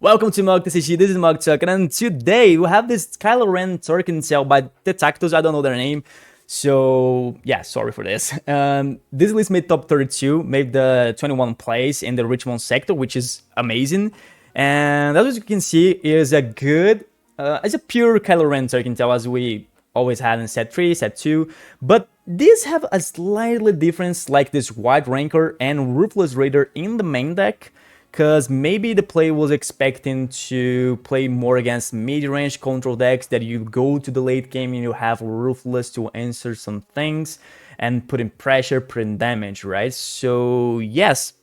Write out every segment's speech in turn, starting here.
Welcome to Mug TCG, this is Mug Tuck, and today we have this Kylo Tarkintown by the Tactos, I don't know their name, so yeah, sorry for this. This list made top 32, made the 21 place in the Richmond sector, which is amazing, and as you can see, is a good, it's a pure Kylo Tarkintown as we always had in set 3, set 2, but these have a slightly difference like this White Rancor and Ruthless Raider in the main deck, because maybe the player was expecting to play more against mid-range control decks that you go to the late game and you have Ruthless to answer some things and put in pressure, put in damage, right? So yes,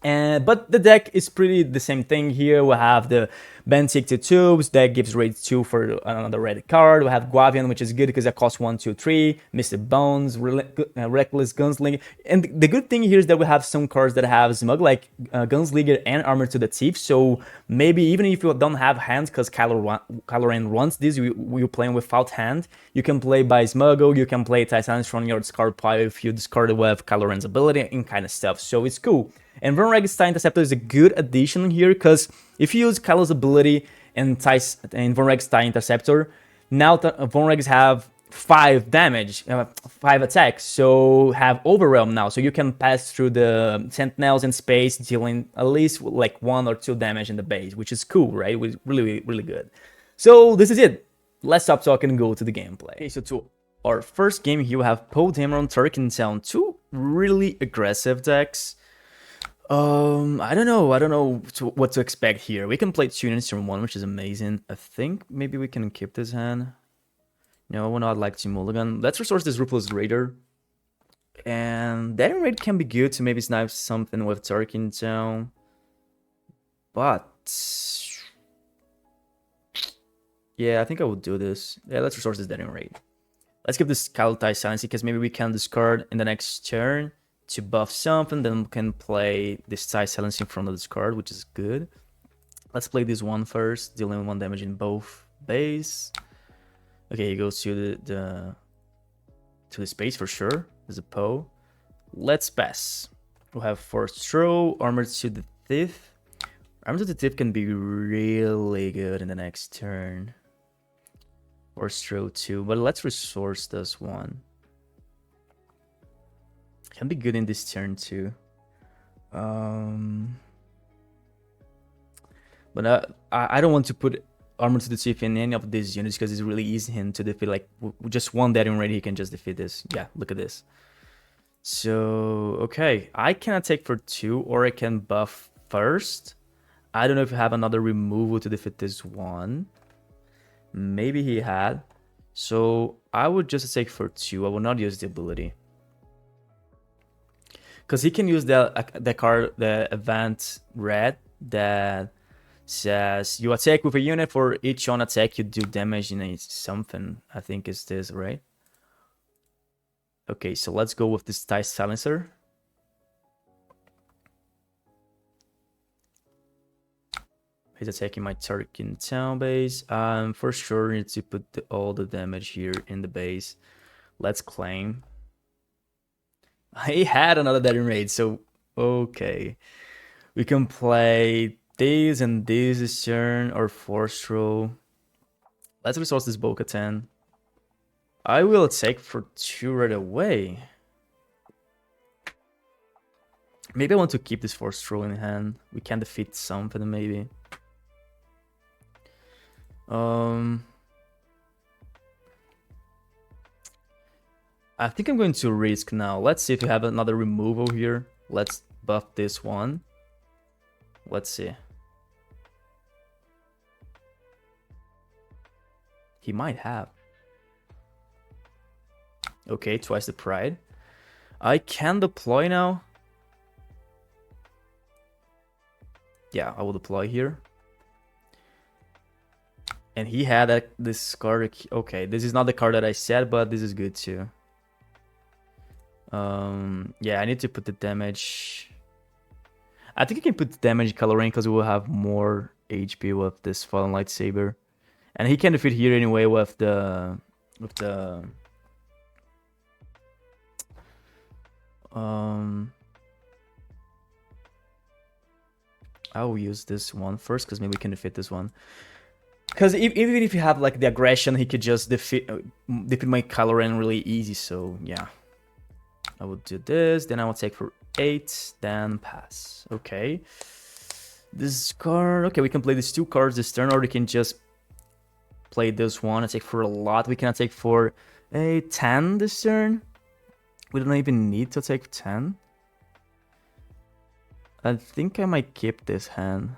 but the deck is pretty the same thing here. We have the Ben 62 that gives rate 2 for another red card. We have Guavian, which is good because it costs 1, 2, 3. Mr. Bones, Reckless Gunslinger. And the good thing here is that we have some cards that have Smug, like Gunslinger and Armor to the Teeth. So maybe even if you don't have hands, because Kylo Ren runs this, you're playing without hand, you can play by Smuggle, you can play Titans from your discard pile if you discard it with Kylo Ren's ability and kind of stuff. So it's cool. And Von Reg's TIE Interceptor is a good addition here, because if you use Kylo's ability and Von Reg's TIE Interceptor, now Von Regs have 5 damage, 5 attacks, so have Overwhelm now, so you can pass through the Sentinels in space, dealing at least like 1 or 2 damage in the base, which is cool, right? Really, really good. So this is it. Let's stop talking and go to the gameplay. Okay, so to our first game here, we have Poe Tarkintown, 2 really aggressive decks. I don't know what to expect here. We can play 2 units turn 1, which is amazing. I think maybe we can keep this hand. No, we're not like to mulligan. Let's resource this Ruthless Raider. And that raid can be good to maybe snipe something with Tarkintown. But yeah, I think I will do this. Yeah, let's resource this Dead Raid. Let's give this KYLO TKT Silency, because maybe we can discard in the next turn to buff something, then we can play this TKT Silencing from the discard, which is good. Let's play this one first, dealing 1 damage in both base. Okay, he goes to the space for sure. There's a Poe. Let's pass. We'll have Force Throw, Armor to the Teeth. Armor to the Teeth can be really good in the next turn. Force Throw too, but let's resource this one. Can be good in this turn too. But I don't want to put Armor to the Teeth in any of these units, because it's really easy him to defeat. Like just 1 Dead Raid, he can just defeat this. Yeah, look at this. So okay, I can attack for 2, or I can buff first. I don't know if you have another removal to defeat this one. Maybe he had. So I would just attack for 2. I will not use the ability, because he can use the card, the event red, that says you attack with a unit, for each on attack you do damage in a something. I think is this, right? Okay, so let's go with this TKT Silencer. He's attacking my Tarkintown base. For sure need to put all the damage here in the base. Let's claim. He had another Dead Raid, so okay. We can play this and this turn, or Force Throw. Let's resource this Bo-Katan. I will take for 2 right away. Maybe I want to keep this Force Throw in hand. We can defeat something maybe. I think I'm going to risk now. Let's see if we have another removal here. Let's buff this one. Let's see. He might have. Okay, twice the Pride. I can deploy now. Yeah, I will deploy here. And he had this card. Okay, this is not the card that I said, but this is good too. Yeah, I need to put the damage. I think I can put the damage coloring, because we will have more HP with this Fallen Lightsaber. And he can defeat here anyway with the I'll use this one first, because maybe we can defeat this one. Because even if you have like the aggression, he could just defeat my Kylo Ren really easy. So yeah, I will do this. Then I will take for 8, then pass. Okay. This card. Okay, we can play these 2 cards this turn, or we can just play this one. I take for a lot. We cannot take for a 10 this turn. We don't even need to take 10. I think I might keep this hand.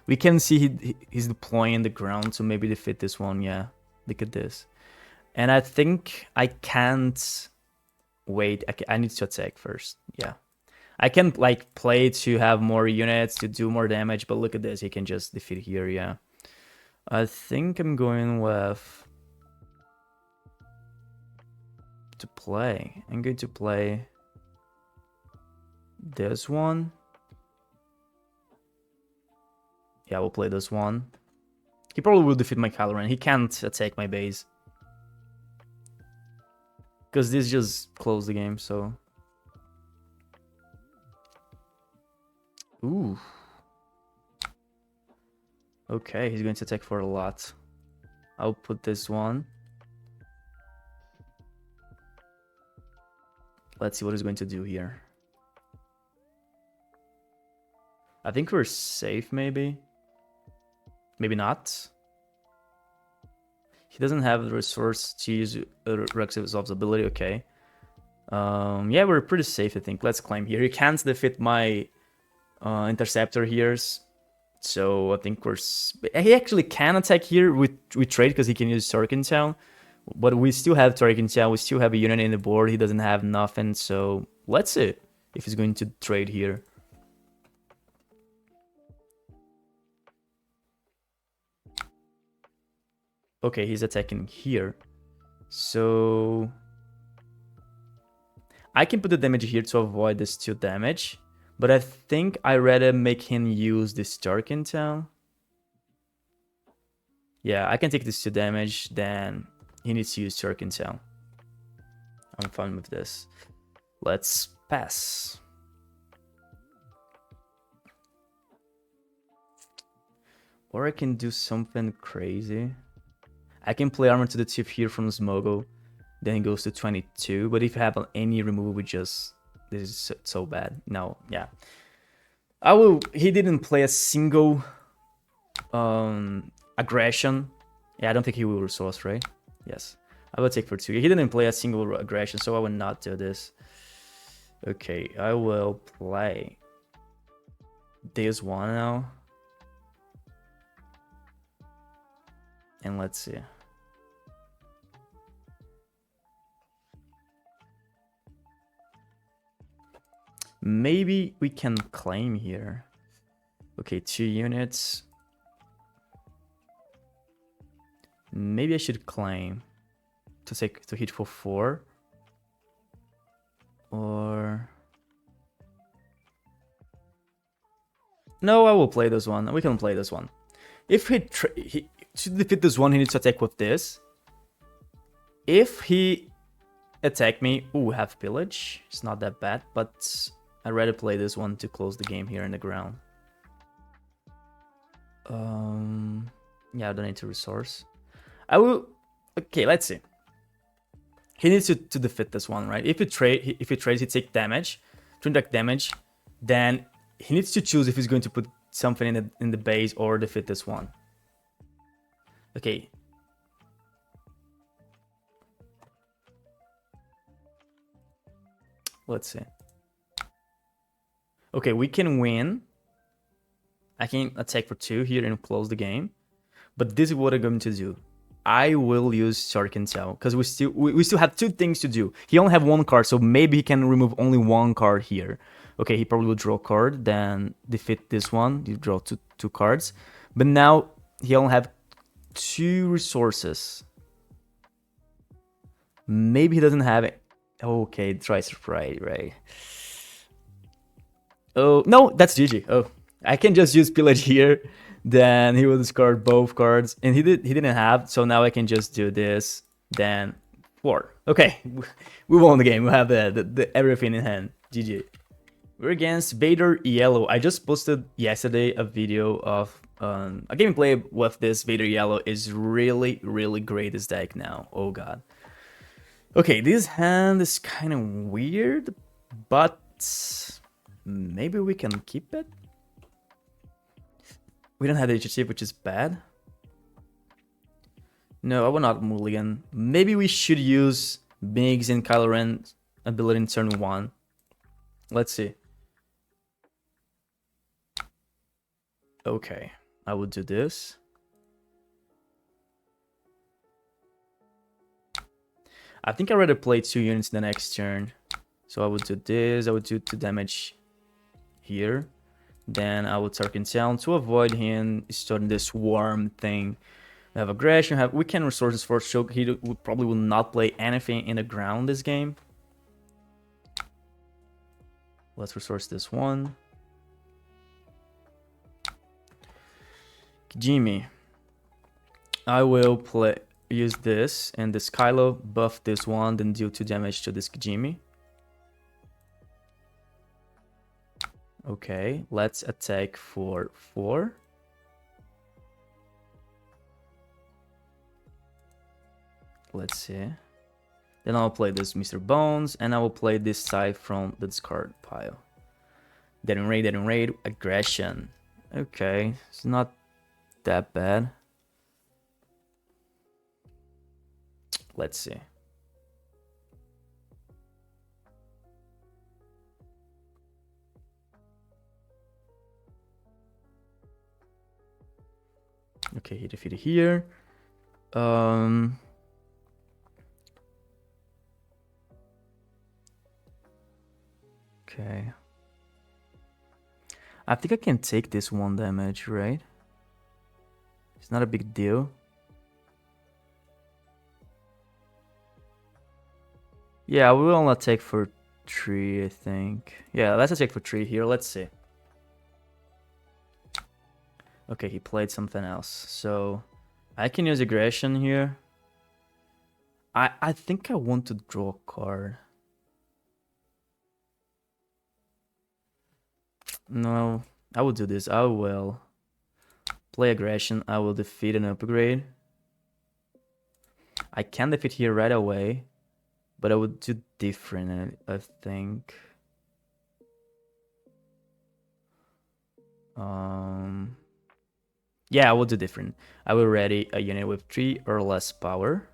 We can see he's deploying in the ground, so maybe defeat this one. Yeah, look at this. And I think I can't wait. I need to attack first. Yeah, I can like play to have more units to do more damage, but look at this. He can just defeat here. Yeah, I think I'm going with to play. I'm going to play this one. Yeah, we'll play this one. He probably will defeat my Kylo Ren. He can't attack my base. Because this just closed the game, so... Ooh. Okay, he's going to attack for a lot. I'll put this one. Let's see what he's going to do here. I think we're safe, maybe. Maybe not. He doesn't have the resource to use Rex's ability. Okay. Yeah, we're pretty safe, I think. Let's climb here. He can't defeat my interceptor here. So I think we're... He actually can attack here with trade because he can use Tarkintown. But we still have Tarkintown. We still have a unit in the board. He doesn't have nothing. So let's see if he's going to trade here. Okay, he's attacking here. So I can put the damage here to avoid this 2 damage. But I think I'd rather make him use this Tarkintown. Yeah, I can take this 2 damage, then he needs to use Tarkintown. I'm fine with this. Let's pass. Or I can do something crazy. I can play Armor to the Teeth here from Smoggle. Then it goes to 22. But if you have any removal, we just... This is so bad. No, yeah. I will... He didn't play a single aggression. Yeah, I don't think he will resource, right? Yes. I will take for 2. He didn't play a single aggression, so I will not do this. Okay, I will play this one now. And let's see. Maybe we can claim here. Okay, 2 units. Maybe I should claim to hit for 4. Or... No, I will play this one. We can play this one. If he to defeat this one, he needs to attack with this. If he attack me... Ooh, half pillage. It's not that bad, but I'd rather play this one to close the game here in the ground. Yeah, I don't need to resource. I will... Okay, let's see. He needs to defeat this one, right? If he trades, he takes damage. To inject damage. Then he needs to choose if he's going to put something in the base or defeat this one. Okay. Let's see. Okay, we can win. I can attack for 2 here and close the game. But this is what I'm going to do. I will use Tarkintown because we still have 2 things to do. He only have 1 card, so maybe he can remove only 1 card here. Okay, he probably will draw a card, then defeat this one. You draw two cards. But now he only have 2 resources. Maybe he doesn't have it. Okay, tries right. Oh no, that's GG. Oh, I can just use pillage here. Then he will discard both cards, and he didn't have. So now I can just do this. Then 4. Okay, we won the game. We have the everything in hand. GG. We're against Vader ECL. I just posted yesterday a video of a gameplay with this Vader ECL. Is really, really great this deck now. Oh god. Okay, this hand is kind of weird, but maybe we can keep it. We don't have the HHC, which is bad. No, I will not mulligan. Maybe we should use Biggs and Kylo Ren ability in turn 1. Let's see. Okay, I will do this. I think I already played 2 units the next turn. So I would do this, I would do 2 damage here. Then I would Tarkintown to avoid him starting this swarm thing. We have aggression, we can resources for so he probably will not play anything in the ground this game. Let's resource this one. Jimmy. I will use this and this KYLO, buff this one, then deal 2 damage to this Jimmy. Okay, let's attack for 4. Let's see. Then I'll play this Mr. Bones, and I will play this side from the discard pile. Dead and raid, aggression. Okay, it's not that bad. Let's see. Okay, he defeated here. Okay. I think I can take this 1 damage, right? It's not a big deal. Yeah, we will only take for 3, I think. Yeah, let's attack for 3 here. Let's see. Okay, he played something else. So I can use aggression here. I think I want to draw a card. No, I will do this. I will play aggression. I will defeat an upgrade. I can defeat here right away, but I would do different, I think. Yeah, I will do different. I will ready a unit with 3 or less power.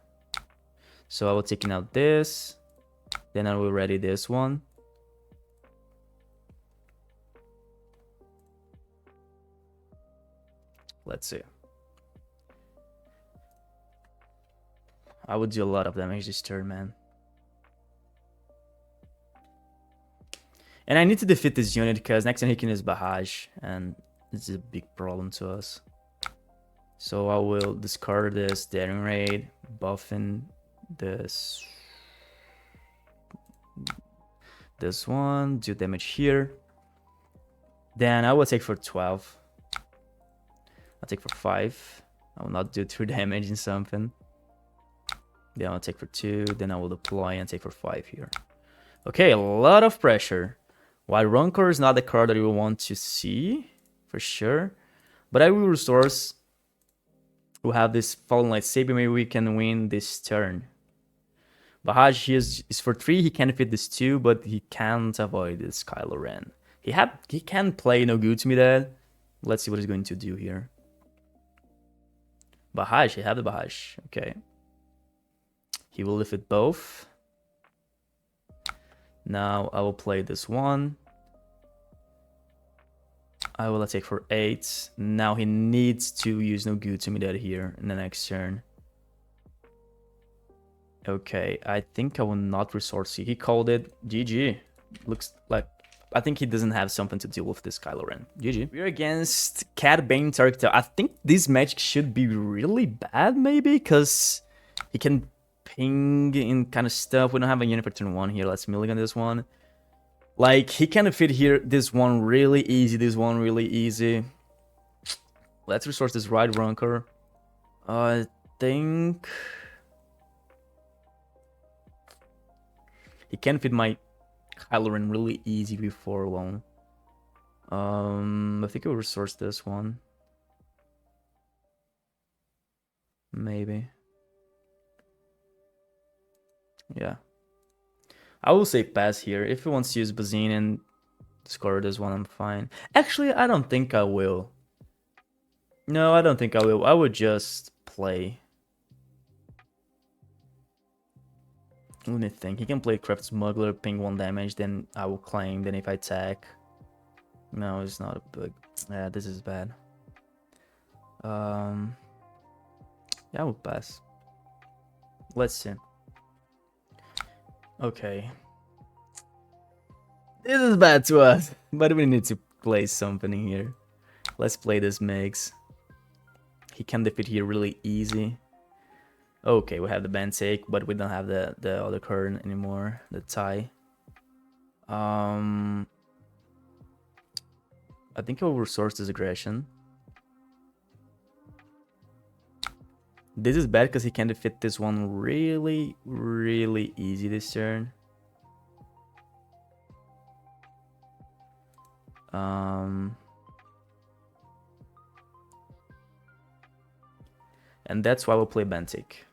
So I will take out this. Then I will ready this one. Let's see. I would do a lot of damage this turn, man. And I need to defeat this unit because next turn he can use Barrage, and it's a big problem to us. So I will discard this Daring Raid, buffing this one, do damage here. Then I will take for 12. I'll take for 5. I will not do 3 damage in something. Then I'll take for 2. Then I will deploy and take for 5 here. Okay, a lot of pressure. While Rancor is not the card that you want to see, for sure. But I will resource. We'll have this Fallen Lightsaber. Maybe we can win this turn. Barrage is for 3. He can defeat this 2, but he can't avoid this Kylo Ren. He can play no good to me that. Let's see what he's going to do here. Barrage, he have the Barrage. Okay. He will defeat both. Now I will play this one. I will attack for 8. Now he needs to use no good to me that here in the next turn. Okay, I think I will not resource. He called it GG. Looks like I think he doesn't have something to deal with this Kylo Ren. GG. We're against Cad Bane Tarkintown. I think this match should be really bad, maybe, because he can ping in kind of stuff. We don't have a unit for turn 1 here. Let's mulligan this one. Like, he can fit here this one really easy, this one really easy. Let's resource this right Rancor. I think he can fit my Kylo Ren really easy before long. I think I will resource this one. Maybe. Yeah. I will say pass here. If he wants to use Bazine and score this one, I'm fine. Actually, I don't think I will. No, I don't think I will. I would just play. Let me think. He can play Craft Smuggler, ping 1 damage, then I will claim. Then if I attack... No, it's not a big... Yeah, this is bad. Yeah, I will pass. Let's see. Okay. This is bad to us, but we need to play something here. Let's play this mix. He can defeat here really easy. Okay, we have the band take, but we don't have the other card anymore, the tie. I think I will resource this aggression. This is bad because he can defeat this one really, really easy this turn. And that's why we'll play Bantic.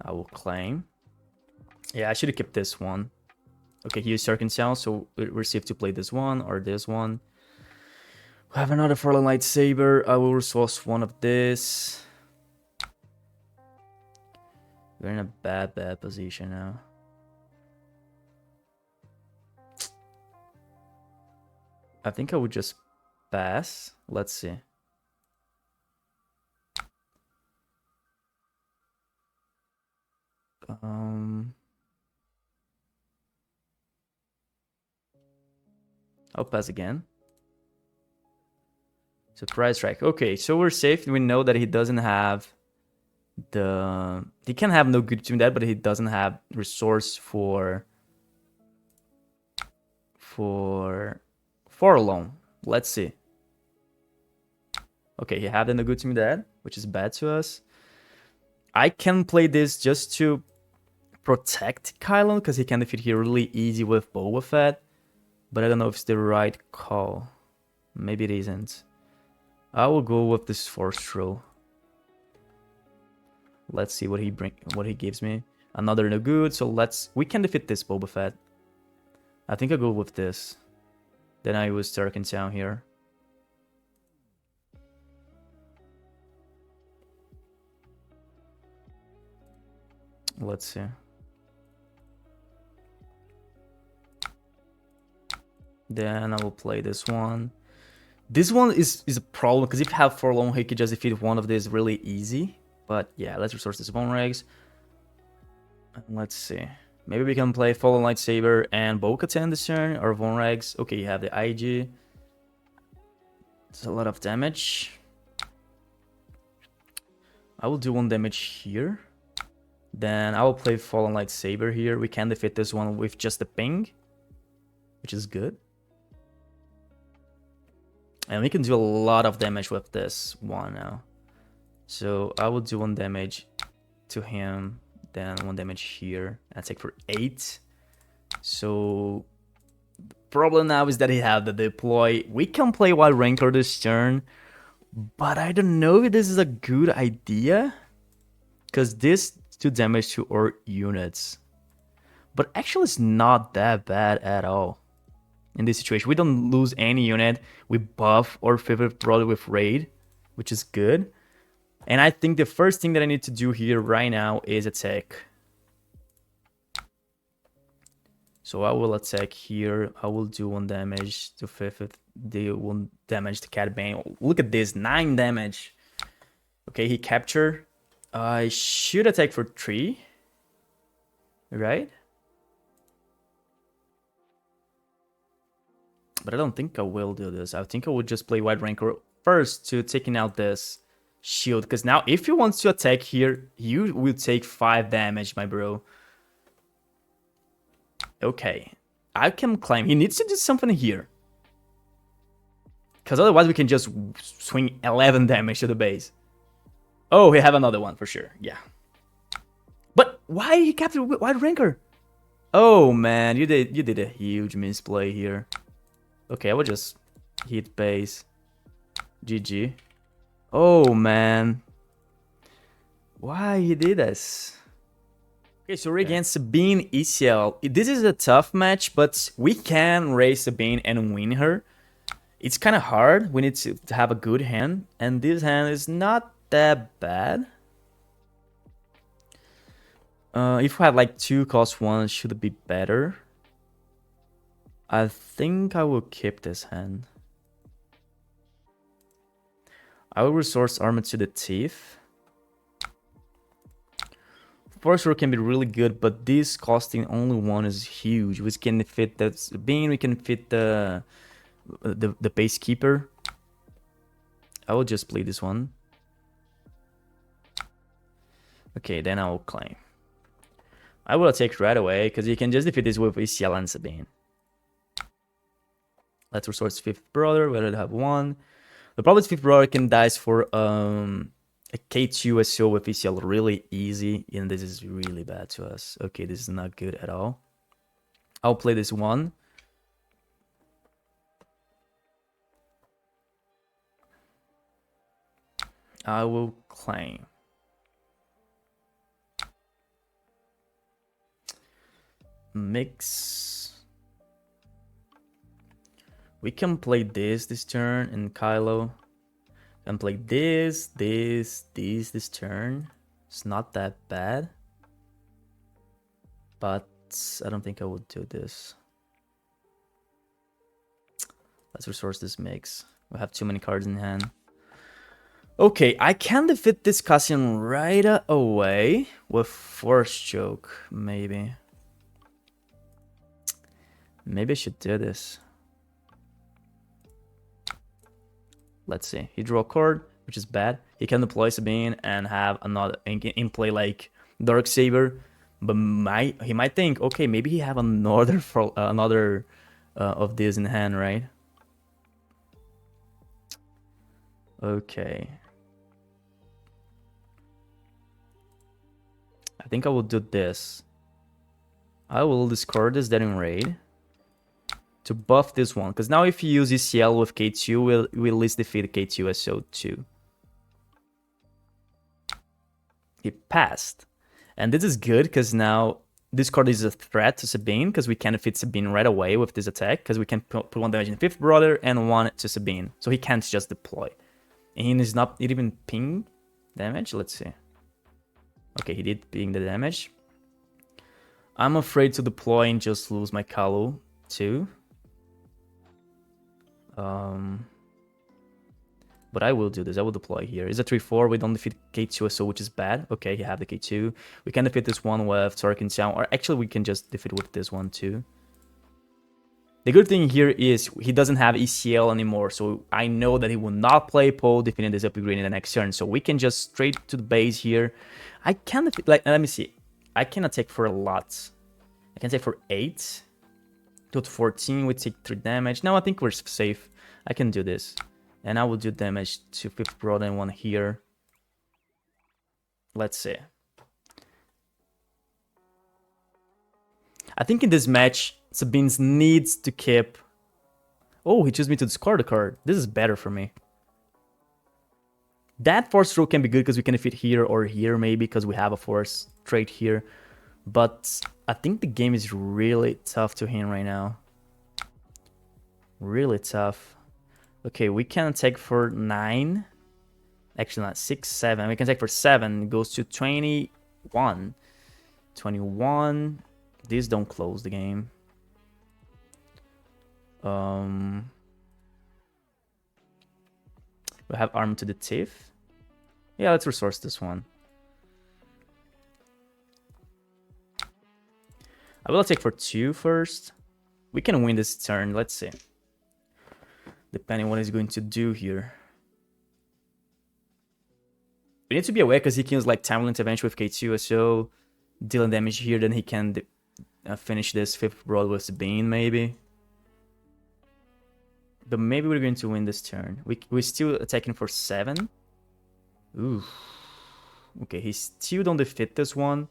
I will claim. Yeah, I should have kept this one. Okay, here's Tarkintown, so we're safe to play this one or this one. We have another Fallen Lightsaber. I will resource one of this. We're in a bad position now. I think I would just pass. Let's see. I'll pass again. Surprise strike. Okay, so we're safe. We know that he doesn't have the... He can have no good to that, but he doesn't have resource for alone. Let's see. Okay, he had the no good to that, which is bad to us. I can play this just to protect Kylo, because he can defeat here really easy with Boba Fett. But I don't know if it's the right call. Maybe it isn't. I will go with this Force Throw. Let's see what he gives me. Another no good, so we can defeat this Boba Fett. I think I'll go with this. Then I use Tarkintown here. Let's see. Then I will play this one. This one is a problem, because if you have for long, he could just defeat one of these really easy. But yeah, let's resource this Bone Regs. Let's see. Maybe we can play Fallen Lightsaber and Bo-Katan this turn, or Von Regs. Okay, you have the IG. It's a lot of damage. I will do 1 damage here. Then I will play Fallen Lightsaber here. We can defeat this one with just a ping, which is good. And we can do a lot of damage with this one now. So I will do 1 damage to him, then 1 damage here, and take for 8. So the problem now is that he have the deploy. We can play Wild Rancor this turn, but I don't know if this is a good idea, because this do damage to our units. But actually it's not that bad at all. In this situation, we don't lose any unit. We buff our favorite brother with raid, which is good. And I think the first thing that I need to do here right now is attack. So I will attack here. I will do 1 damage to fifth. Do 1 damage to Cad Bane. Look at this, 9 damage. Okay, he captured. I should attack for 3, right? But I don't think I will do this. I think I would just play Wild Rancor first to taking out this shield. Because now if you want to attack here, you will take 5 damage, my bro. Okay. I can claim. He needs to do something here. Because otherwise we can just swing 11 damage to the base. Oh, we have another one for sure. Yeah. But Why he captured White Ranker? Oh man, you did a huge misplay here. Okay, I will just hit base. GG. Oh man. Why he did this? Okay, so we're against Sabine ECL. This is a tough match, but we can raise Sabine and win her. It's kind of hard. We need to have a good hand, and this hand is not that bad. If we had like 2 cost 1, should it be better? I think I will keep this hand. I will resource Armor to the Teeth. Force Row can be really good, but this costing only 1 is huge. We can fit the Bean, we can fit the base keeper. I will just play this one. Okay, then I will claim. I will attack right away, because you can just defeat this with ECL and Sabine. Let's resource 5th brother, we already have 1. The problem is 5th brother can dice for a K2 SO with ECL really easy, and this is really bad to us. Okay, this is not good at all. I'll play this one. I will claim. Mix. We can play this turn in KYLO. And play this turn. It's not that bad. But I don't think I would do this. Let's resource this mix. We have too many cards in hand. Okay, I can defeat this Cassian right away with Force Choke, maybe. Maybe I should do this. Let's see. He drew a card, which is bad. He can deploy Sabine and have another in play like Darksaber, but he might think, okay, maybe he have another of this in hand, right? Okay. I think I will do this. I will discard this Dead in Raid to buff this one, because now if you use ECL with K2, we'll at least defeat K2 SO2. He passed. And this is good, because now this card is a threat to Sabine, because we can defeat Sabine right away with this attack, because we can put 1 damage in 5th brother and 1 to Sabine. So he can't just deploy. And he's not even ping damage. Let's see. Okay, he did ping the damage. I'm afraid to deploy and just lose my KYLO too. But I will do this. I will deploy here. It's a 3-4. We don't defeat K2 SO, which is bad. Okay, you have the K2. We can defeat this one with Tarkintown, or actually we can just defeat with this one too. The good thing here is he doesn't have ECL anymore, so I know that he will not play Poe defeating this upgrade in the next turn. So we can just straight to the base here. I can defeat, like, let me see. I can attack for a lot. I can take for 8. Go to 14, we take 3 damage. Now I think we're safe. I can do this. And I will do damage to 5th brother and 1 here. Let's see. I think in this match, Sabine needs to keep... Oh, he chose me to discard a card. This is better for me. That Force Throw can be good because we can defeat here or here maybe, because we have a Force trait here. But I think the game is really tough to him right now. Really tough. Okay, we can attack for 9. Actually not 6, 7. We can attack for 7. It goes to 21. 21. These don't close the game. We have Arm to the Teeth. Yeah, let's resource this one. I will take for 2 first. We can win this turn. Let's see. Depending on what he's going to do here. We need to be aware because he can use like Timely Intervention with K2 SO, dealing damage here. Then he can finish this 5th Broad with Sabine maybe. But maybe we're going to win this turn. We're still attacking for 7. Ooh. Okay, he still don't defeat this one.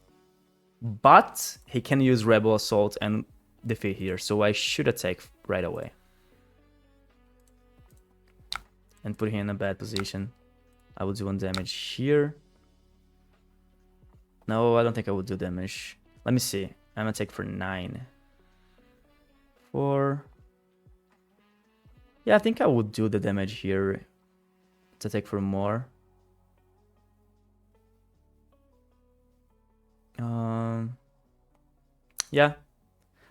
but he can use Rebel Assault and defeat here, so I should attack right away. And put him in a bad position. I will do 1 damage here. No, I don't think I will do damage. Let me see. I'm gonna take for 9. 4. Yeah, I think I would do the damage here to take for more. Yeah,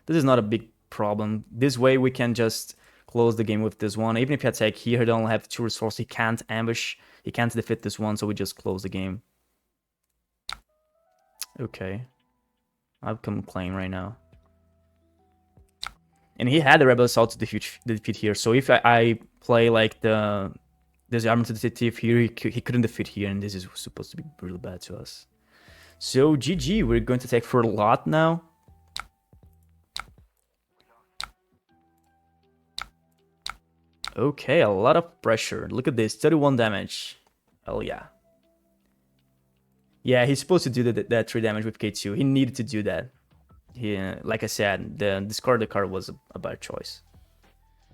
this is not a big problem. This way we can just close the game with this one. Even if you attack here, he don't have 2 resources. He can't ambush. He can't defeat this one, so we just close the game. Okay. I'll come claim right now. And he had the Rebel Assault to defeat here. So if I play like this Armored Detective here, he couldn't defeat here, and this is supposed to be really bad to us. So GG, we're going to take for a lot now. Okay, a lot of pressure. Look at this, 31 damage. Oh yeah. Yeah, he's supposed to do that 3 damage with K2. He needed to do that. He, like I said, the discard the card was a bad choice.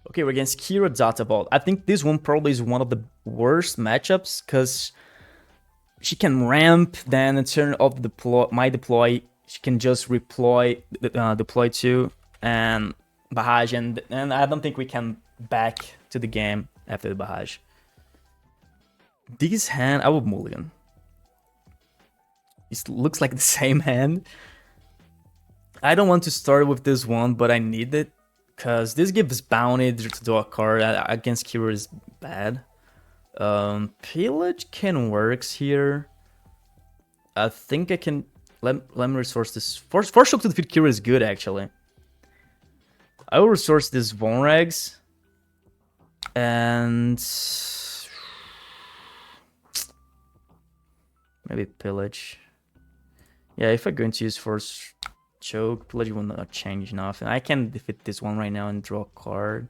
Okay, we're against Qi'ra Databot. I think this one probably is one of the worst matchups because she can ramp, then in turn of my deploy, she can just deploy 2 and barrage, and I don't think we can back to the game after the barrage. This hand, I will mulligan. It looks like the same hand. I don't want to start with this one, but I need it because this gives bounty to draw a card against Qi'ra is bad. Pillage can works here. I think I can let me resource this. Force Shock to defeat Qi'ra is good actually. I will resource this Vonregs and maybe Pillage. Yeah, if I'm going to use Force Choke, Pillage will not change enough. And I can defeat this one right now and draw a card.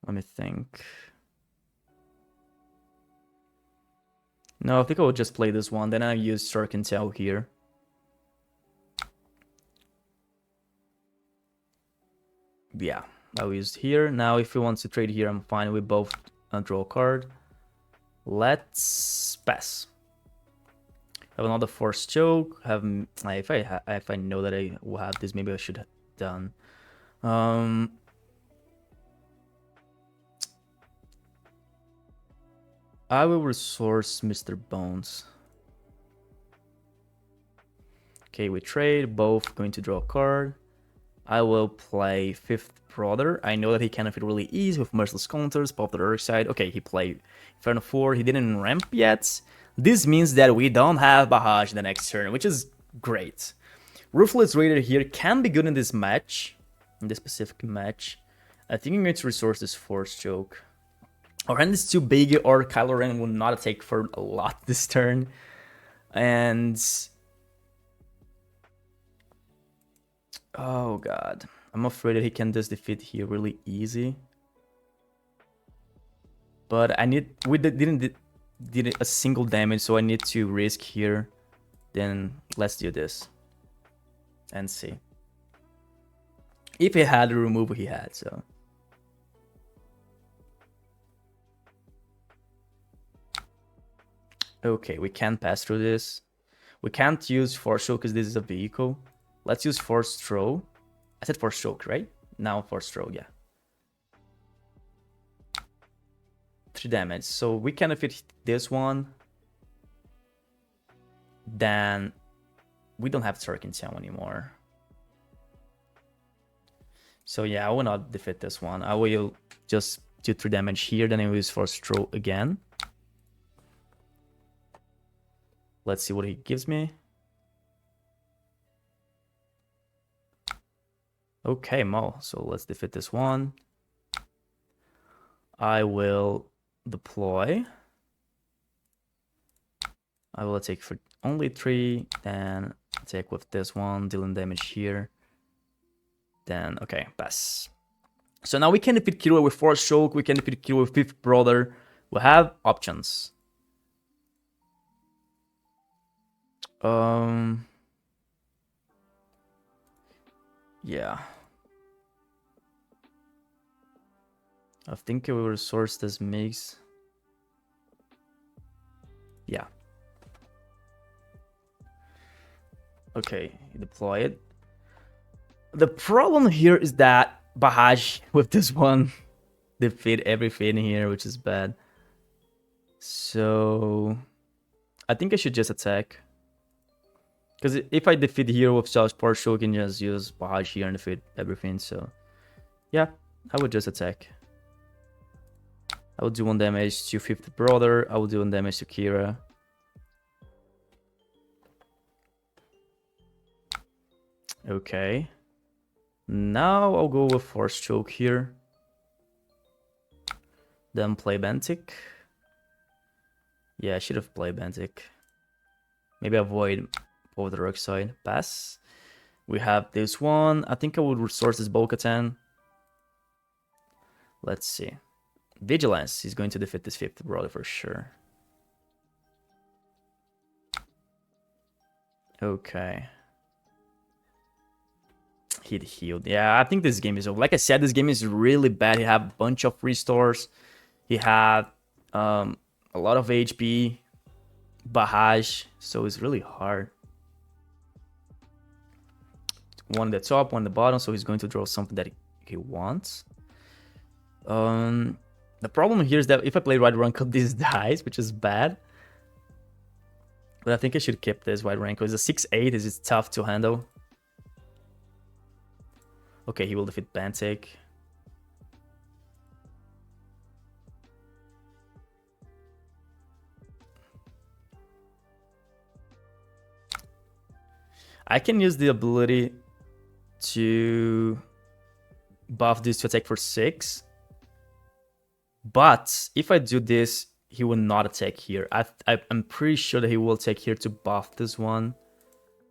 Let me think. No, I think I will just play this one. Then I use Tarkintown here. Yeah, I'll use here. Now, if we want to trade here, I'm fine. We both draw a card. Let's pass. Have another Force Choke. Have if I know that I will have this, maybe I should have done. I will resource Mr. Bones. Okay, we trade. Both going to draw a card. I will play 5th Brother. I know that he can defeat really easy with Merciless Counters, pop to the other side. Okay, he played Inferno 4. He didn't ramp yet. This means that we don't have Barrage the next turn, which is great. Ruthless Raider here can be good in this match. In this specific match. I think I'm going to resource this Force Choke. Our hand is too big, or Kylo Ren will not take for a lot this turn. And oh god, I'm afraid that he can just defeat here really easy. But we didn't a single damage, so I need to risk here. Then let's do this and see. If he had the removal he had, so. Okay, we can't pass through this. We can't use Force Choke because this is a vehicle. Let's use Force Throw. I said Force Choke, right? Now Force Throw, yeah. 3 damage. So we can defeat this one. Then we don't have Tarkintown anymore. So yeah, I will not defeat this one. I will just do 3 damage here. Then I will use Force Throw again. Let's see what he gives me. Okay, Mo. So let's defeat this one. I will deploy. I will take for only 3. Then take with this one, dealing damage here. Then, okay, pass. So now we can defeat Qi'ra with 4th Stroke, we can defeat Qi'ra with 5th Brother. We have options. Yeah. I think I will resource this mix. Yeah. Okay, deploy it. The problem here is that Bahaj with this one defeat everything here, which is bad. So I think I should just attack. Because if I defeat here with Southpaw, I can just use Bahaj here and defeat everything. So yeah, I would just attack. I will do 1 damage to 5th Brother. I will do 1 damage to Qi'ra. Okay. Now I'll go with Force Choke here. Then play Bentic. Yeah, I should have played Bentic. Maybe avoid over the rock side. Pass. We have this one. I think I would resource this Bo-Katan. Let's see. Vigilance is going to defeat this 5th Brother for sure. Okay. He'd healed. Yeah, I think this game is over. Like I said, this game is really bad. He have a bunch of restores. He had a lot of HP, Bahaj, so it's really hard. One at the top, one at the bottom, so he's going to draw something that he wants. The problem here is that if I play White Rank, this dies, which is bad. But I think I should keep this White Rank. It's a 6/8, it's tough to handle. Okay, he will defeat Bantic. I can use the ability to buff this to attack for 6. But if I do this, he will not attack here. I'm pretty sure that he will attack here to buff this one.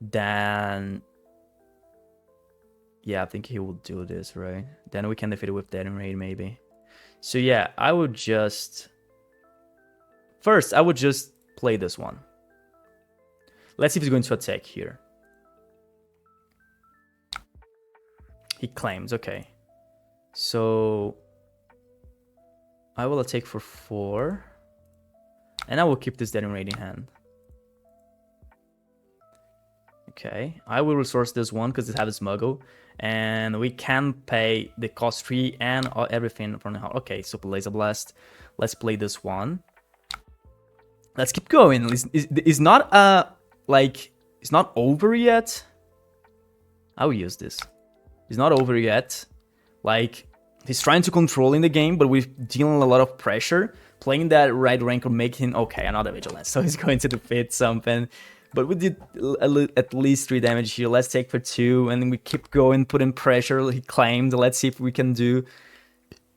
Then... yeah, I think he will do this, right? Then we can defeat it with Dead and Raid, maybe. So yeah, I would just... first, I would just play this one. Let's see if he's going to attack here. He claims, okay. So... I will attack for 4. And I will keep this Dead and Raid in hand. Okay, I will resource this one because it has a smuggle. And we can pay the cost 3 and everything from the house. Okay, so Laser Blast. Let's play this one. Let's keep going. It's not like it's not over yet. I will use this. It's not over yet. Like he's trying to control in the game, but we're dealing a lot of pressure. Playing that right rank will make him okay. Another Vigilance, so he's going to defeat something. But we did at least 3 damage here. Let's take for 2, and then we keep going, putting pressure. He claimed. Let's see if we can do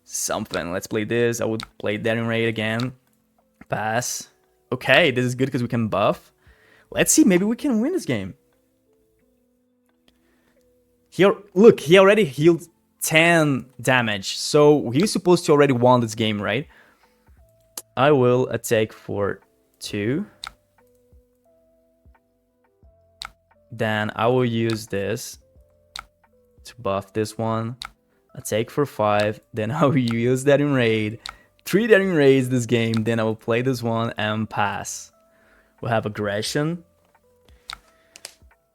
something. Let's play this. I would play Dead and Raid again. Pass. Okay, this is good because we can buff. Let's see, maybe we can win this game. Here, look, he already healed 10 damage, so he's supposed to already won this game, right? I will attack for 2. Then I will use this to buff this one. Attack for 5. Then I will use Dead and Raid. 3 Dead and Raids this game. Then I will play this one and pass. We'll have aggression.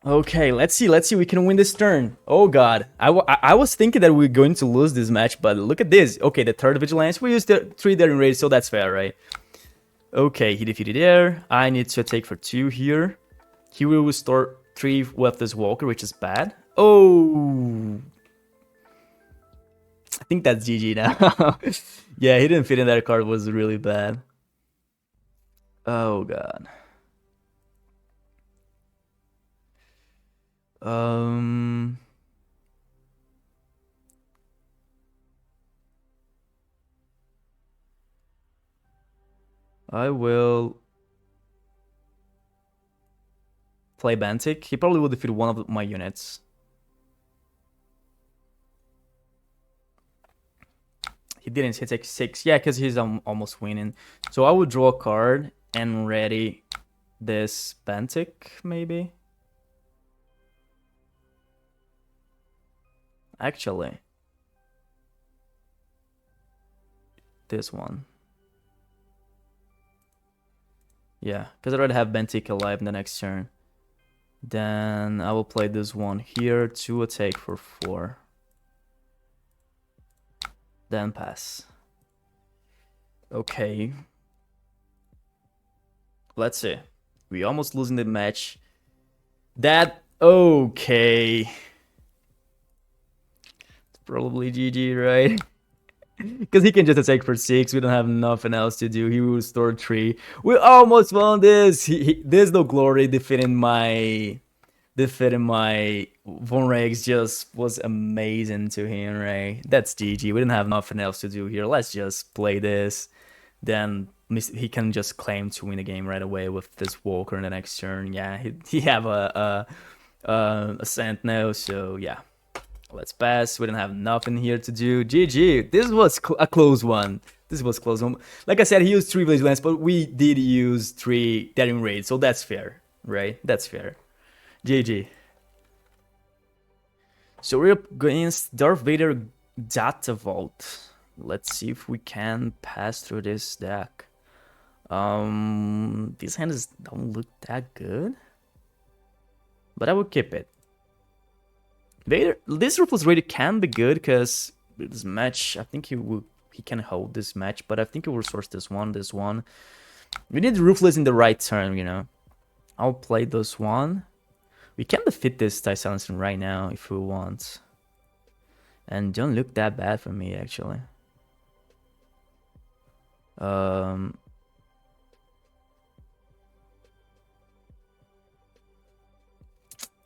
Okay, let's see. Let's see. We can win this turn. Oh god. I was thinking that we were going to lose this match, but look at this. Okay, the third Vigilance. We used the 3 Dead and Raids, so that's fair, right? Okay, he defeated there. I need to attack for 2 here. He will restore 3 with this Walker, which is bad. Oh, I think that's GG now. Yeah, he didn't fit in that card. Was really bad. Oh god. I will play Bantic. He probably will defeat one of my units. He didn't. He takes 6. Yeah, because he's almost winning. So I would draw a card and ready this Bentic, maybe. Actually, this one. Yeah, because I already have Bentic alive in the next turn. Then I will play this one here to attack for 4. Then pass. Okay. Let's see. We almost losing the match. That okay. It's probably GG, right? Because he can just attack for 6. We don't have nothing else to do. He will store 3. We almost won this. There's no glory defeating my Von Rex. Just was amazing to him, right? That's GG. We didn't have nothing else to do here. Let's just play this. Then he can just claim to win the game right away with this Walker in the next turn. Yeah, he have a Sentinel, so yeah. Let's pass. We didn't have nothing here to do. GG. This was a close one. This was close one. Like I said, he used 3 Blaze Lance, but we did use 3 Daring Raid, so that's fair, right? That's fair. GG. So we're up against Darth Vader Data Vault. Let's see if we can pass through this deck. These hands don't look that good, but I will keep it. Vader, this Ruthless Raider can be good because this match, I think he can hold this match, but I think he will source this one. We need Ruthless in the right turn, you know. I'll play this one. We can defeat this TIE Silencing right now if we want. And don't look that bad for me, actually. No,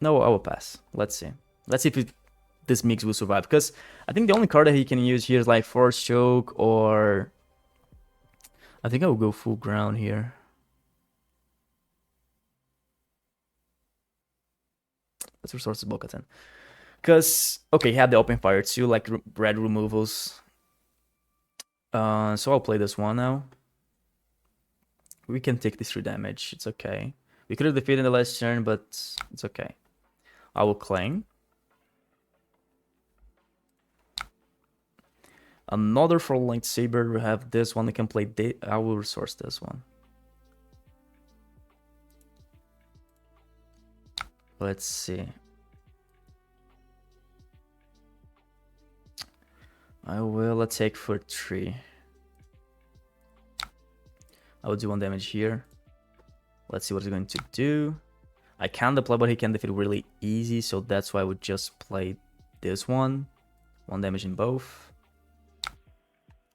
I will pass. Let's see. Let's see if this mix will survive. Because I think the only card that he can use here is like Force Choke or... I think I will go full ground here. Let's resource the Bo-Katan. Because, okay, he had the open fire too, like red removals. So I'll play this one now. We can take this 3 damage. It's okay. We could have defeated the last turn, but it's okay. I will claim. Another for lightsaber. We have this one. We can play. I will resource this one. Let's see. I will attack for 3. I will do 1 damage here. Let's see what he's going to do. I can deploy, but he can defeat really easy, so that's why I would just play this one. 1 damage in both.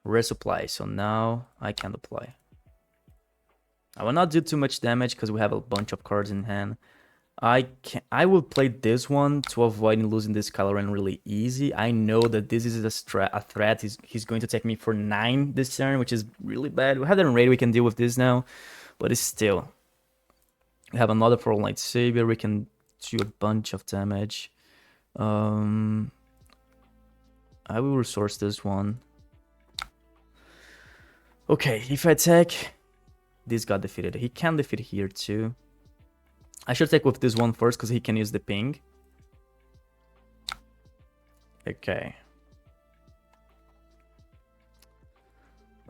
Resupply, so now I can deploy. I will not do too much damage because we have a bunch of cards in hand. I will play this one to avoid losing this Kylo Ren really easy. I know that this is a threat. He's going to take me for 9 this turn, which is really bad. We have that in raid, we can deal with this now, but it's still. We have another for lightsaber. We can do a bunch of damage. I will resource this one. Okay, if I attack, this got defeated. He can defeat here too. I should attack with this one first because he can use the ping. Okay.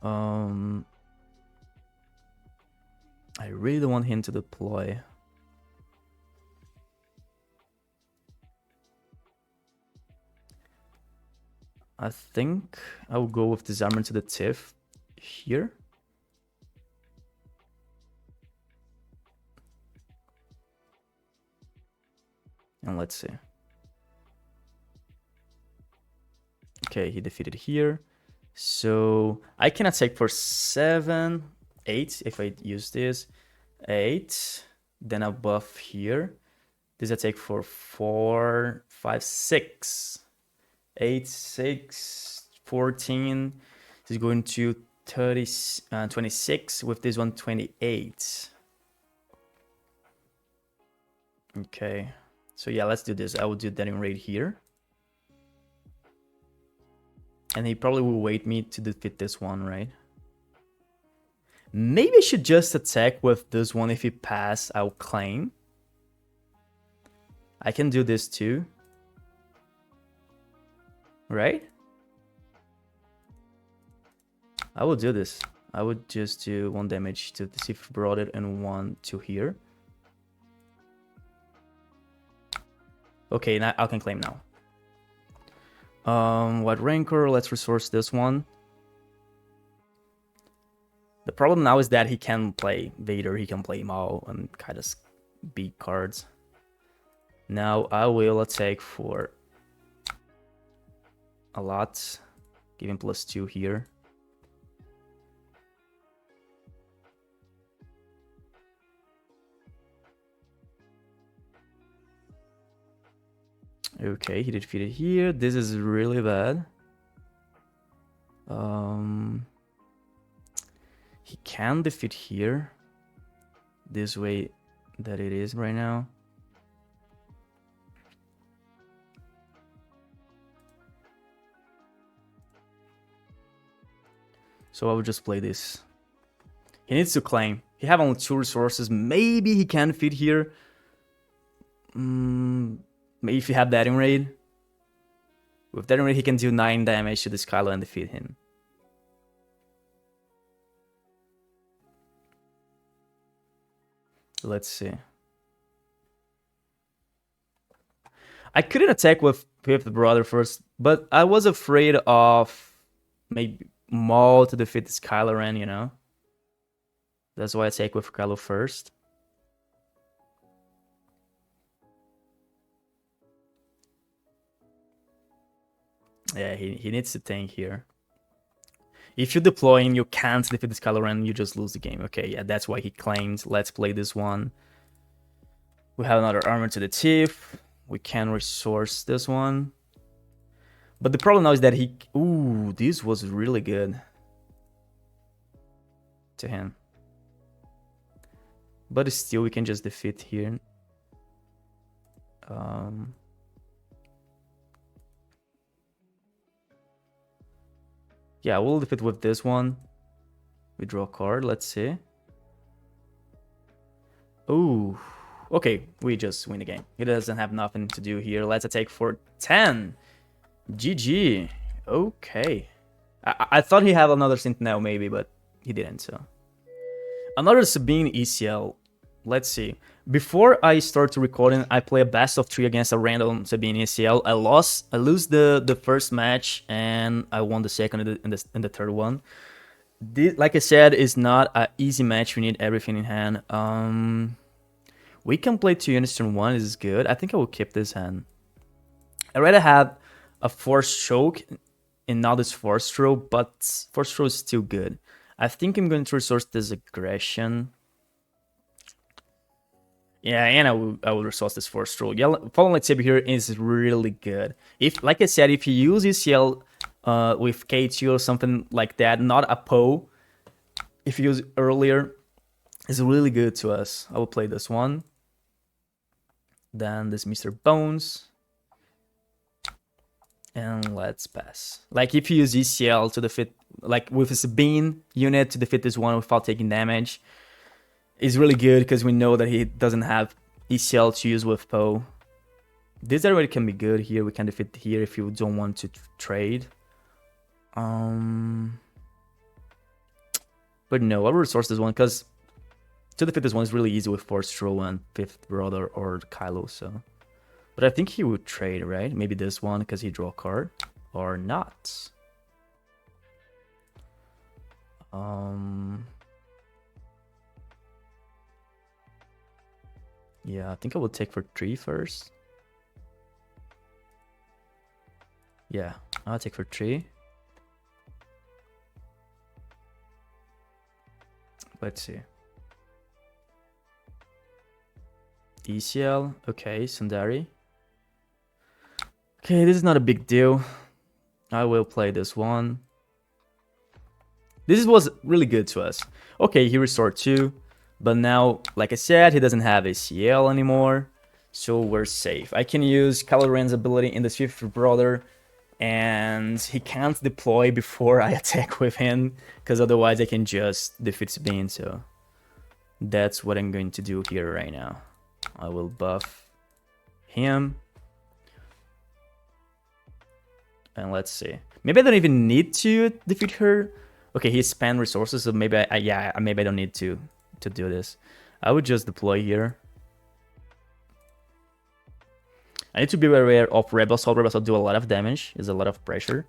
I really don't want him to deploy. I think I will go with Disarmer to the Tiff here. And let's see. Okay, he defeated here. So I can attack for 7, 8 if I use this. 8. Then I'll buff here. This attack for 4, 5, 6. 8, 6, 14. This is going to 26. With this one, 28. Okay. So yeah, let's do this. I will do that in raid here. And he probably will wait me to defeat this one, right? Maybe I should just attack with this one. If he pass, I'll claim. I can do this too. Right? I will do this. I would just do 1 damage to see if brought it and 1 to here. Okay, now I can claim now. What Rancor? Let's resource this one. The problem now is that he can play Vader, he can play Mao, and kind of big cards. Now I will attack for a lot, give him +2 here. Okay, he defeated here. This is really bad. He can defeat here. This way that it is right now. So I will just play this. He needs to claim. He have only 2 resources. Maybe he can fit here. Maybe if you have that in raid. With that in raid, he can do 9 damage to this KYLO and defeat him. Let's see. I couldn't attack with Fifth Brother first, but I was afraid of maybe Maul to defeat this KYLO Ren, you know? That's why I attack with KYLO first. Yeah, he needs to tank here. If you deploy him, you can't defeat this KYLO Ren, you just lose the game. Okay, yeah, that's why he claimed. Let's play this one. We have another armor to the teeth. We can resource this one. But the problem now is that he... Ooh, this was really good to him. But still, we can just defeat here. Yeah, we'll defeat with this one. We draw a card, let's see. Ooh. Okay, we just win the game. He doesn't have nothing to do here. Let's attack for 10. GG. Okay. I thought he had another Sentinel maybe, but he didn't, so. Another Sabine ECL. Let's see. Before I start recording, I play a best of 3 against a random Sabine ECL. I lose the first match, and I won the second and the third one. This, like I said, is not an easy match. We need everything in hand. We can play 2 units turn 1. This is good. I think I will keep this hand. I already have a Force Choke and now this Force Throw, but Force Throw is still good. I think I'm going to resource this Aggression. Yeah, and I will resource this Force Throw. Yeah, Fallen Lightsaber here is really good. If, like I said, if you use ECL with K2 or something like that, not a Poe, if you use it earlier, it's really good to us. I will play this one. Then this Mr. Bones. And let's pass. Like if you use ECL to defeat, like with a Sabine unit to defeat this one without taking damage, is really good because we know that he doesn't have ECL to use with Poe. This already can be good here. We can defeat here if you don't want to trade. But no, I will resource this one because to defeat this one is really easy with Force Throw and Fifth Brother or KYLO, so. But I think he would trade, right? Maybe this one because he draw a card. Or not. Yeah, I think I will take for 3 first. Yeah, I'll take for 3. Let's see. ECL, okay, Sundari. Okay, this is not a big deal. I will play this one. This was really good to us. Okay, he restored 2. But now, like I said, he doesn't have ACL anymore. So we're safe. I can use KYLO Ren's ability in the Fifth Brother And he can't deploy before I attack with him, because otherwise I can just defeat Sabine. So that's what I'm going to do here right now. I will buff him. And let's see. Maybe I don't even need to defeat her. Okay, he spent resources, so maybe maybe I don't need to do this. I would just deploy here. I need to be aware of Rebel Assault. Rebel Assault do a lot of damage. There's a lot of pressure.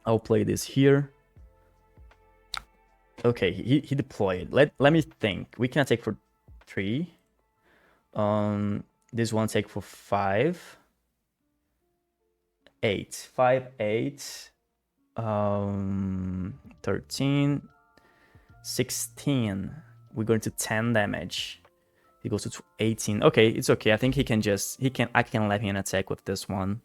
I'll play this here. Okay, he deployed. Let me think. We can attack for 3. This one take for 5. 8. 5, 8. 13. 16. We're going to 10 damage. He goes to 18. Okay, it's okay. I think he can just... I can let him attack with this one.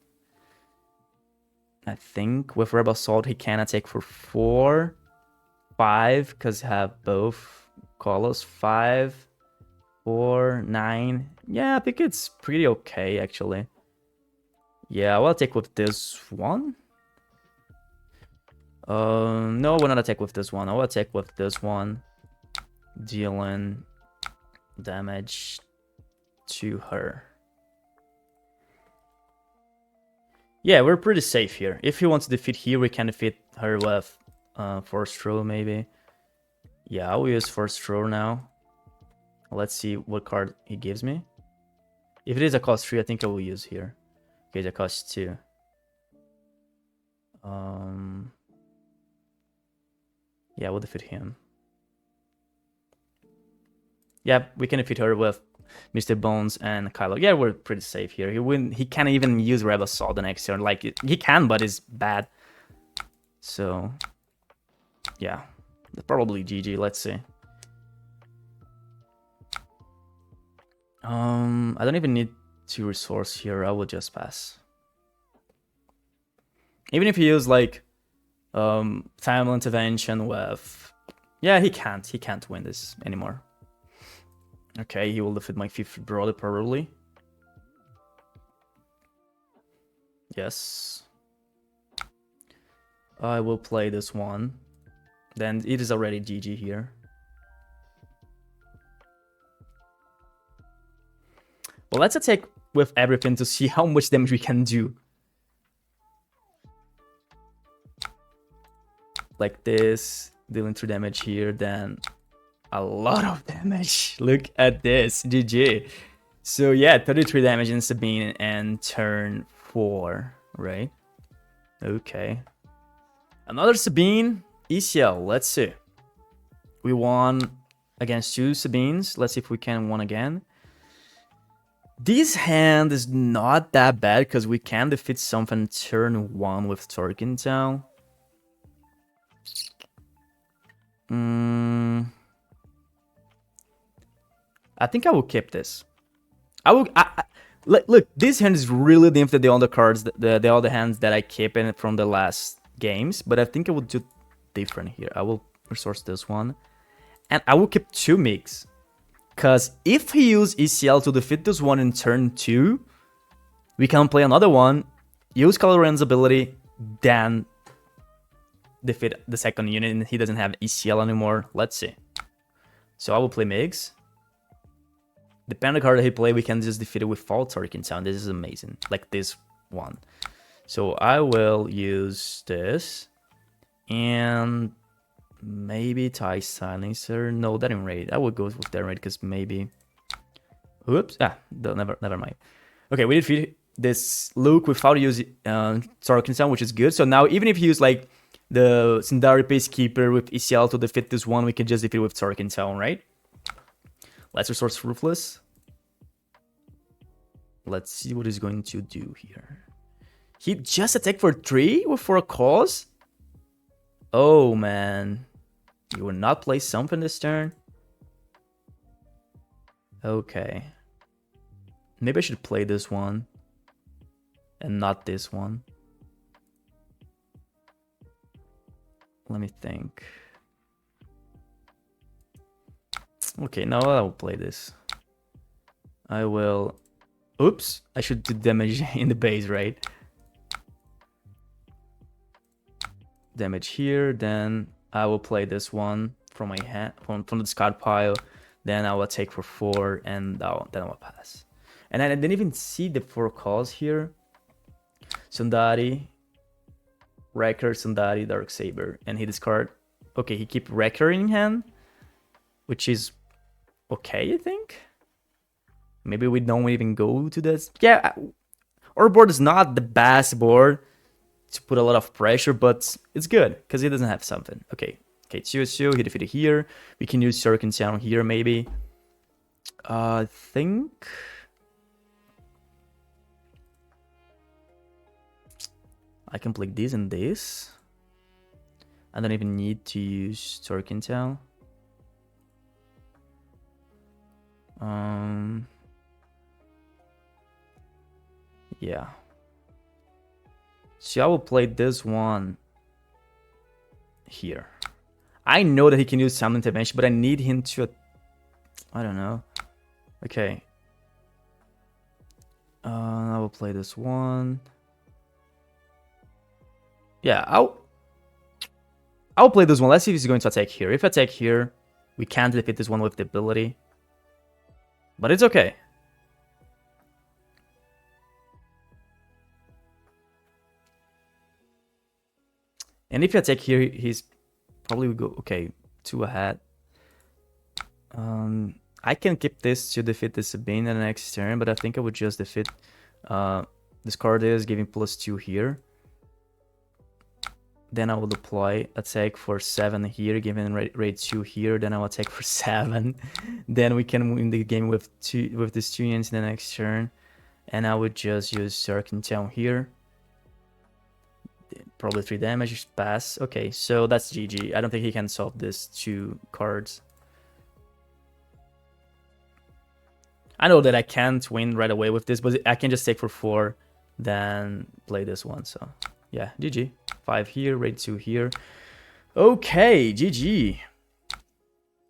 I think with Rebel Assault, he can attack for 4. 5, because have both colors. 5, 4, 9. Yeah, I think it's pretty okay, actually. Yeah, I will attack with this one. No, I will not attack with this one. I will attack with this one. Dealing damage to her. Yeah, we're pretty safe here. If he wants to defeat here, we can defeat her with first throw, maybe. Yeah, I will use first throw now. Let's see what card he gives me. If it is a cost 3, I think I will use here. Okay, it's a cost 2. Yeah, we'll defeat him. Yeah, we can defeat her with Mr. Bones and KYLO. Yeah, we're pretty safe here. He can't even use Rebel Assault the next turn. Like, he can, but it's bad. So, yeah. Probably GG, let's see. I don't even need to resource here. I will just pass. Even if he use, like, Time Intervention with... Yeah, he can't win this anymore. Okay, he will defeat my 5th brother probably. Yes. I will play this one. Then it is already GG here. Well, let's attack with everything to see how much damage we can do. Like this, dealing 3 damage here, then a lot of damage. Look at this, GG. So yeah, 33 damage in Sabine and turn 4, right? Okay. Another Sabine ECL, let's see. We won against 2 Sabines. Let's see if we can win again. This hand is not that bad because we can defeat something turn 1 with Tarkintown. I think I will keep this. Look, this hand is really different than the other cards, the other hands that I kept in from the last games. But I think I will do different here. I will resource this one, and I will keep 2 MiGs. Because if he uses ECL to defeat this one in turn 2, we can play another one, use Kylo Ren's ability, then defeat the second unit, and he doesn't have ECL anymore. Let's see. So I will play MiGs. Depending on the card that he plays, we can just defeat it with Poe Tarkintown. This is amazing. Like this one. So I will use this. And maybe TIE Silencer. No, that ain't right. I will go with that right because maybe... Oops. Never mind. Okay, we defeat this Luke without using Tarkintown, which is good. So now even if you use like the Sindari Peacekeeper with ECL to defeat this one, we can just defeat it with Tarkintown, right? Let's resource Ruthless. Let's see what he's going to do here. He just attacked for 3 for a cause? Oh, man. You will not play something this turn? Okay. Maybe I should play this one. And not this one. Let me think. Okay, now I will play this. I will... Oops, I should do damage in the base, right? damage here. Then I will play this one from my hand, from the discard pile. Then I will take for 4, and then I will pass. And I didn't even see the 4 calls here. Sundari, Wrecker, Sundari, Darksaber, and he discard. Okay, he keep Wrecker in hand, which is okay, I think. Maybe we don't even go to this. Yeah, our board is not the best board to put a lot of pressure, but it's good because he doesn't have something. Okay, Qi'ra, he defeated here. We can use Tarkintown here, maybe. I think I can play this and this. I don't even need to use Tarkintown. Yeah. So I will play this one here. I know that he can use sound intervention, but I need him to... I don't know. Okay. I will play this one. Yeah, I'll play this one. Let's see if he's going to attack here. If I attack here, we can't defeat this one with the ability. But it's okay. And if you attack here, he's probably will go, okay, 2 ahead. I can keep this to defeat the Sabine in the next turn, but I think I would just defeat this card is giving +2 here. Then I will deploy attack for 7 here, giving rate 2 here. Then I will attack for 7. Then we can win the game with these 2 units in the next turn. And I would just use Tarkintown here. Probably 3 damage, pass. Okay, so that's GG. I don't think he can solve these 2 cards. I know that I can't win right away with this, but I can just take for 4, then play this one. So yeah, GG. 5 here, rate 2 here. Okay, GG.